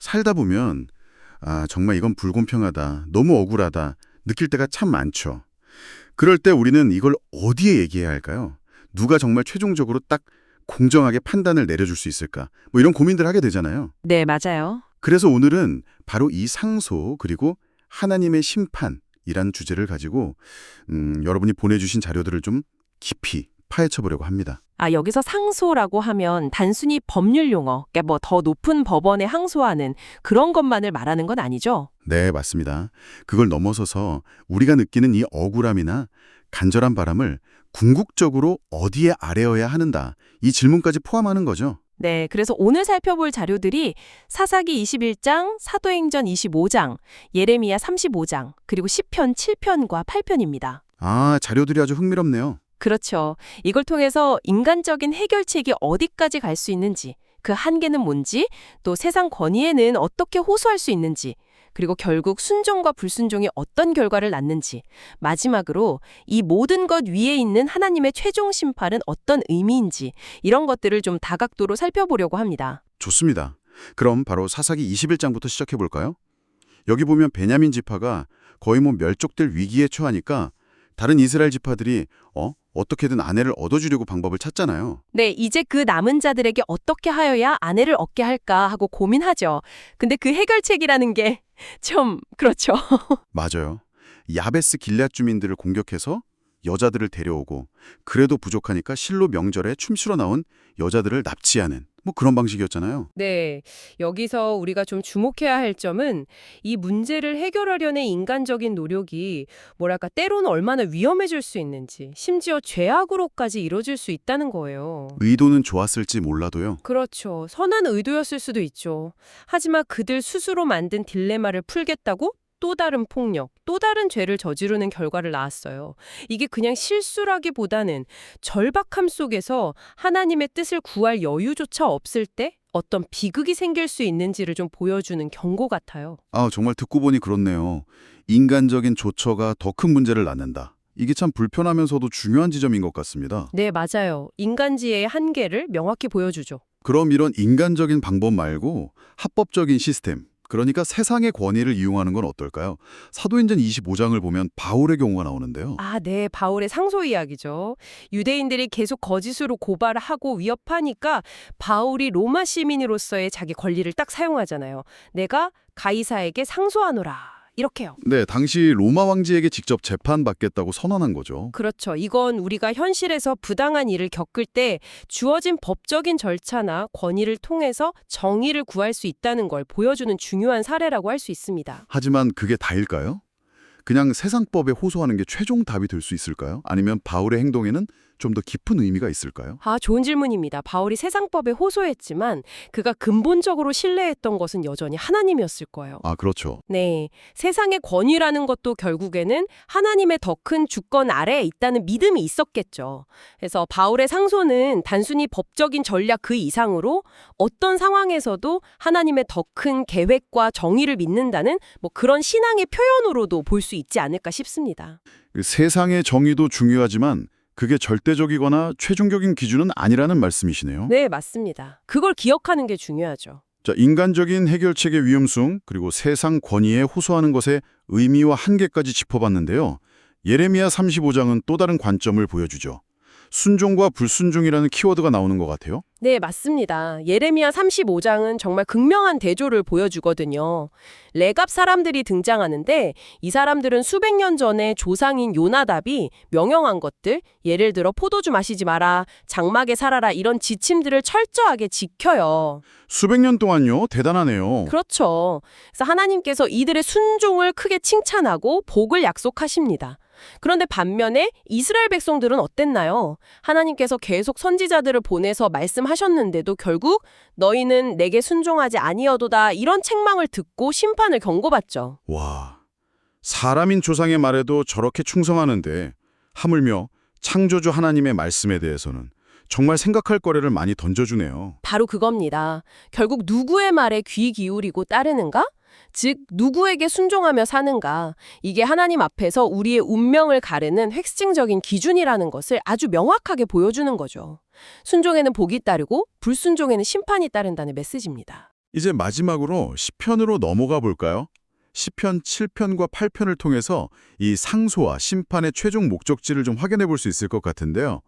살다 보면 정말 이건 불공평하다, 너무 억울하다 느낄 때가 참 많죠. 그럴 때 우리는 이걸 어디에 얘기해야 할까요? 누가 정말 최종적으로 딱 공정하게 판단을 내려줄 수 있을까? 뭐 이런 고민들 하게 되잖아요. 네, 맞아요. 그래서 오늘은 바로 이 상소 그리고 하나님의 심판이란 주제를 가지고 여러분이 보내주신 자료들을 좀 깊이 파헤쳐 보려고 합니다. 여기서 상소라고 하면 단순히 법률 용어, 그러니까 뭐 더 높은 법원에 항소하는 그런 것만을 말하는 건 아니죠? 네, 맞습니다. 그걸 넘어서서 우리가 느끼는 이 억울함이나 간절한 바람을 궁극적으로 어디에 아뢰어야 하는가, 이 질문까지 포함하는 거죠. 네, 그래서 오늘 살펴볼 자료들이 사사기 21장, 사도행전 25장, 예레미야 35장, 그리고 시편 7편과 8편입니다. 자료들이 아주 흥미롭네요. 그렇죠. 이걸 통해서 인간적인 해결책이 어디까지 갈 수 있는지, 그 한계는 뭔지, 또 세상 권위에는 어떻게 호소할 수 있는지, 그리고 결국 순종과 불순종이 어떤 결과를 낳는지, 마지막으로 이 모든 것 위에 있는 하나님의 최종 심판은 어떤 의미인지, 이런 것들을 좀 다각도로 살펴보려고 합니다. 좋습니다. 그럼 바로 사사기 21장부터 시작해 볼까요? 여기 보면 베냐민 지파가 거의 멸족될 위기에 처하니까 다른 이스라엘 지파들이 어떻게든 아내를 얻어주려고 방법을 찾잖아요. 네, 이제 그 남은 자들에게 어떻게 하여야 아내를 얻게 할까 하고 고민하죠. 근데 그 해결책이라는 게 좀 그렇죠. 맞아요. 야베스 길앗 주민들을 공격해서 여자들을 데려오고 그래도 부족하니까 실로 명절에 춤추러 나온 여자들을 납치하는 그런 방식이었잖아요. 네, 여기서 우리가 좀 주목해야 할 점은 이 문제를 해결하려는 인간적인 노력이 뭐랄까 때로는 얼마나 위험해질 수 있는지, 심지어 죄악으로까지 이뤄질 수 있다는 거예요. 의도는 좋았을지 몰라도요. 그렇죠. 선한 의도였을 수도 있죠. 하지만 그들 스스로 만든 딜레마를 풀겠다고 또 다른 폭력, 또 다른 죄를 저지르는 결과를 낳았어요. 이게 그냥 실수라기보다는 절박함 속에서 하나님의 뜻을 구할 여유조차 없을 때 어떤 비극이 생길 수 있는지를 좀 보여주는 경고 같아요. 정말 듣고 보니 그렇네요. 인간적인 조처가 더 큰 문제를 낳는다. 이게 참 불편하면서도 중요한 지점인 것 같습니다. 네, 맞아요. 인간지혜의 한계를 명확히 보여주죠. 그럼 이런 인간적인 방법 말고 합법적인 시스템, 그러니까 세상의 권위를 이용하는 건 어떨까요? 사도행전 25장을 보면 바울의 경우가 나오는데요. 네, 바울의 상소 이야기죠. 유대인들이 계속 거짓으로 고발하고 위협하니까 바울이 로마 시민으로서의 자기 권리를 딱 사용하잖아요. 내가 가이사에게 상소하노라. 이렇게요. 네, 당시 로마 왕제에게 직접 재판받겠다고 선언한 거죠. 그렇죠. 이건 우리가 현실에서 부당한 일을 겪을 때 주어진 법적인 절차나 권위를 통해서 정의를 구할 수 있다는 걸 보여주는 중요한 사례라고 할 수 있습니다. 하지만 그게 다일까요? 그냥 세상법에 호소하는 게 최종 답이 될 수 있을까요? 아니면 바울의 행동에는 좀 더 깊은 의미가 있을까요? 좋은 질문입니다. 바울이 세상법에 호소했지만 그가 근본적으로 신뢰했던 것은 여전히 하나님이었을 거예요. 그렇죠. 네, 세상의 권위라는 것도 결국에는 하나님의 더 큰 주권 아래에 있다는 믿음이 있었겠죠. 그래서 바울의 상소는 단순히 법적인 전략 그 이상으로 어떤 상황에서도 하나님의 더 큰 계획과 정의를 믿는다는 그런 신앙의 표현으로도 볼 수 있지 않을까 싶습니다. 세상의 정의도 중요하지만 그게 절대적이거나 최종적인 기준은 아니라는 말씀이시네요. 네, 맞습니다. 그걸 기억하는 게 중요하죠. 자, 인간적인 해결책의 위험성 그리고 세상 권위에 호소하는 것의 의미와 한계까지 짚어봤는데요. 예레미야 35장은 또 다른 관점을 보여주죠. 순종과 불순종이라는 키워드가 나오는 것 같아요. 네, 맞습니다. 예레미야 35장은 정말 극명한 대조를 보여주거든요. 레갑 사람들이 등장하는데 이 사람들은 수백 년 전에 조상인 요나답이 명령한 것들, 예를 들어 포도주 마시지 마라, 장막에 살아라 이런 지침들을 철저하게 지켜요. 수백 년 동안요? 대단하네요. 그렇죠. 그래서 하나님께서 이들의 순종을 크게 칭찬하고 복을 약속하십니다. 그런데 반면에 이스라엘 백성들은 어땠나요? 하나님께서 계속 선지자들을 보내서 말씀하셨는데도 결국 너희는 내게 순종하지 아니어도다 이런 책망을 듣고 심판을 경고받죠. 와, 사람인 조상의 말에도 저렇게 충성하는데 하물며 창조주 하나님의 말씀에 대해서는 정말 생각할 거리를 많이 던져주네요. 바로 그겁니다. 결국 누구의 말에 귀 기울이고 따르는가? 즉 누구에게 순종하며 사는가? 이게 하나님 앞에서 우리의 운명을 가르는 핵심적인 기준이라는 것을 아주 명확하게 보여주는 거죠. 순종에는 복이 따르고 불순종에는 심판이 따른다는 메시지입니다. 이제 마지막으로 시편으로 넘어가 볼까요? 시편 7편과 8편을 통해서 이 상소와 심판의 최종 목적지를 좀 확인해 볼 수 있을 것 같은데요.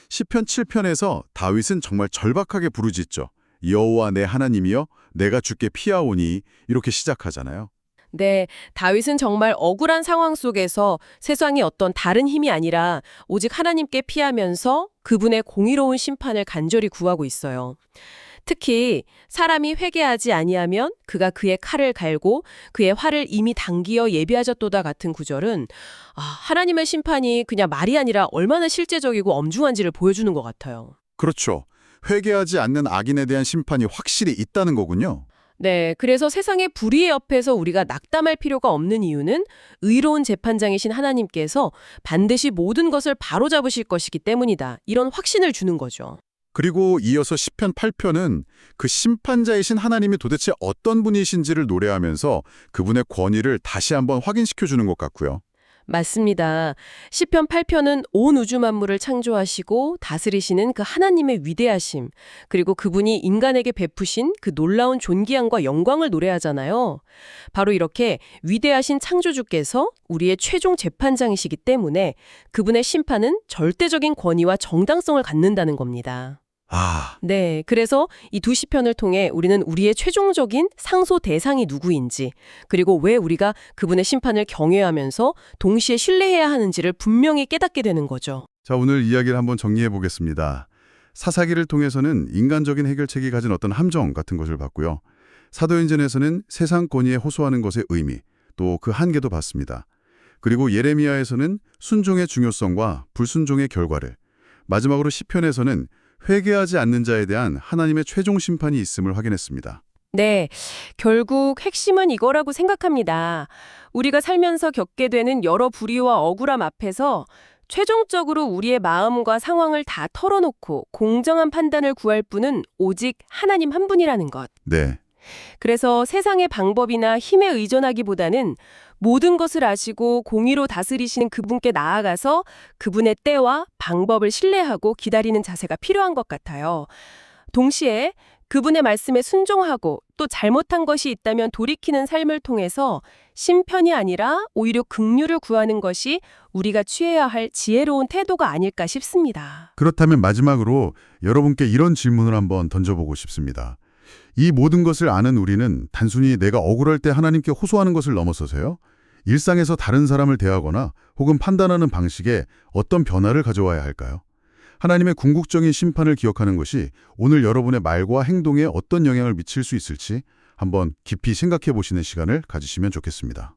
시편 7편에서 다윗은 정말 절박하게 부르짖죠. 여호와 내 하나님이여 내가 주께 피하오니 이렇게 시작하잖아요. 네, 다윗은 정말 억울한 상황 속에서 세상의 어떤 다른 힘이 아니라 오직 하나님께 피하면서 그분의 공의로운 심판을 간절히 구하고 있어요. 특히 사람이 회개하지 아니하면 그가 그의 칼을 갈고 그의 활을 이미 당기어 예비하셨도다 같은 구절은 하나님의 심판이 그냥 말이 아니라 얼마나 실제적이고 엄중한지를 보여주는 것 같아요. 그렇죠. 회개하지 않는 악인에 대한 심판이 확실히 있다는 거군요. 네, 그래서 세상의 불의의 옆에서 우리가 낙담할 필요가 없는 이유는 의로운 재판장이신 하나님께서 반드시 모든 것을 바로잡으실 것이기 때문이다. 이런 확신을 주는 거죠. 그리고 이어서 시편 8편은 그 심판자이신 하나님이 도대체 어떤 분이신지를 노래하면서 그분의 권위를 다시 한번 확인시켜 주는 것 같고요. 맞습니다. 시편 8편은 온 우주 만물을 창조하시고 다스리시는 그 하나님의 위대하심, 그리고 그분이 인간에게 베푸신 그 놀라운 존귀함과 영광을 노래하잖아요. 바로 이렇게 위대하신 창조주께서 우리의 최종 재판장이시기 때문에 그분의 심판은 절대적인 권위와 정당성을 갖는다는 겁니다. 네, 그래서 이 두 시편을 통해 우리는 우리의 최종적인 상소 대상이 누구인지, 그리고 왜 우리가 그분의 심판을 경외하면서 동시에 신뢰해야 하는지를 분명히 깨닫게 되는 거죠. 자, 오늘 이야기를 한번 정리해 보겠습니다. 사사기를 통해서는 인간적인 해결책이 가진 어떤 함정 같은 것을 봤고요. 사도행전에서는 세상 권위에 호소하는 것의 의미, 또 그 한계도 봤습니다. 그리고 예레미야에서는 순종의 중요성과 불순종의 결과를, 마지막으로 시편에서는 회개하지 않는 자에 대한 하나님의 최종 심판이 있음을 확인했습니다. 네, 결국 핵심은 이거라고 생각합니다. 우리가 살면서 겪게 되는 여러 불의와 억울함 앞에서 최종적으로 우리의 마음과 상황을 다 털어놓고 공정한 판단을 구할 분은 오직 하나님 한 분이라는 것. 네. 그래서 세상의 방법이나 힘에 의존하기보다는 모든 것을 아시고 공의로 다스리시는 그분께 나아가서 그분의 때와 방법을 신뢰하고 기다리는 자세가 필요한 것 같아요. 동시에 그분의 말씀에 순종하고 또 잘못한 것이 있다면 돌이키는 삶을 통해서 심편이 아니라 오히려 긍휼을 구하는 것이 우리가 취해야 할 지혜로운 태도가 아닐까 싶습니다. 그렇다면 마지막으로 여러분께 이런 질문을 한번 던져보고 싶습니다. 이 모든 것을 아는 우리는 단순히 내가 억울할 때 하나님께 호소하는 것을 넘어서서요, 일상에서 다른 사람을 대하거나 혹은 판단하는 방식에 어떤 변화를 가져와야 할까요? 하나님의 궁극적인 심판을 기억하는 것이 오늘 여러분의 말과 행동에 어떤 영향을 미칠 수 있을지 한번 깊이 생각해 보시는 시간을 가지시면 좋겠습니다.